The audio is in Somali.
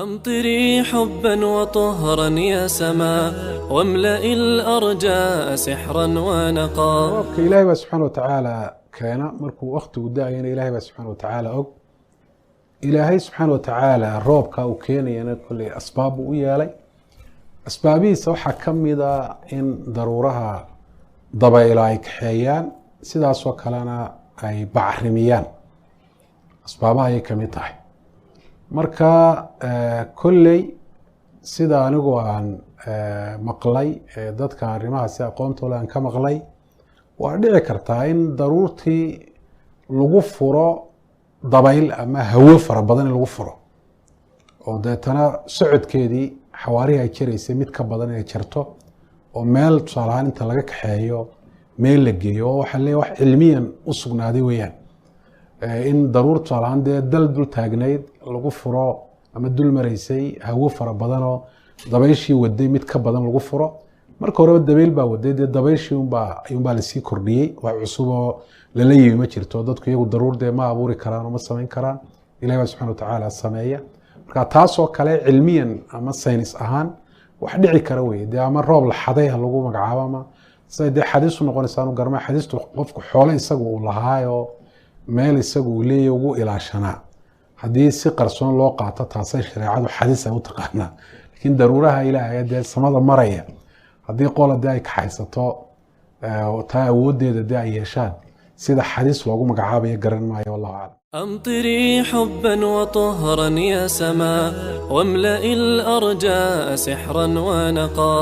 أمطري حبا وطهرا يا سماء واملئي الأرجاء سحرا ونقا. إلهي سبحانه وتعالى كان مركو وقت وداعينا إلهي سبحانه وتعالى أو إلهي سبحانه وتعالى روبك أو كينينا كل أسباب ويالي أسبابي سوحا كميدا إن ضرورها ضبايلا كحيان سيداس وكلنا أي بعرميان أسبابها هي كميتاي marka kulley sida anigu aan maqlay dadka arrimaha si aqoonta leh aan ka maqlay waa dhici kartaa in daruurtii lagu furo dabayl ama hawo fara badan lagu furo oo deetana socodkeedii xawaarihi ay jiraysay mid ka badan ay jirto oo meel tusaalahaan inta laga kaxeeyo meel la geeyo waxa leeyahay wax cilmiyan u sugnaaday weeyaan in daruur tusaalahaan dee dal dul taagnayd lagu furo ama dul maraysay hawo fara badan oo dabayshii waday mid ka badan lagu furo marka horeba dabayl baa waday dee dabayshii unbaa lasii kordhiyey wax cusub oo lala yimi ma jirto dadku iyagu daruur dee ma abuuri karaan oo ma samayn karaan ilahi baa subxana watacaala sameeya marka taasoo kale cilmiyan ama saynis ahaan wax dhici kara weye dee ama roob la xaday ha lagu magacaabo ama siday dee xadiis u noqonaysaa anu garmaa xadiistu qofku xoole isagu uu lahaayo meel isagu uu leeyahay ugu ilaashanaa haddii si qarsoon loo qaato taasay shareecadu xadiis ay u taqaanaa laakiin daruuraha ilaahay dee samada maraya haddii qola dee ay kaxaysato taa awooddeeda dee ay yeeshaan sida xadiis loogu magacaabayo garan maayo wallahu aclam. أمطري حبا وطهرا يا سماء واملئي الأرجاء سحرا ونقا.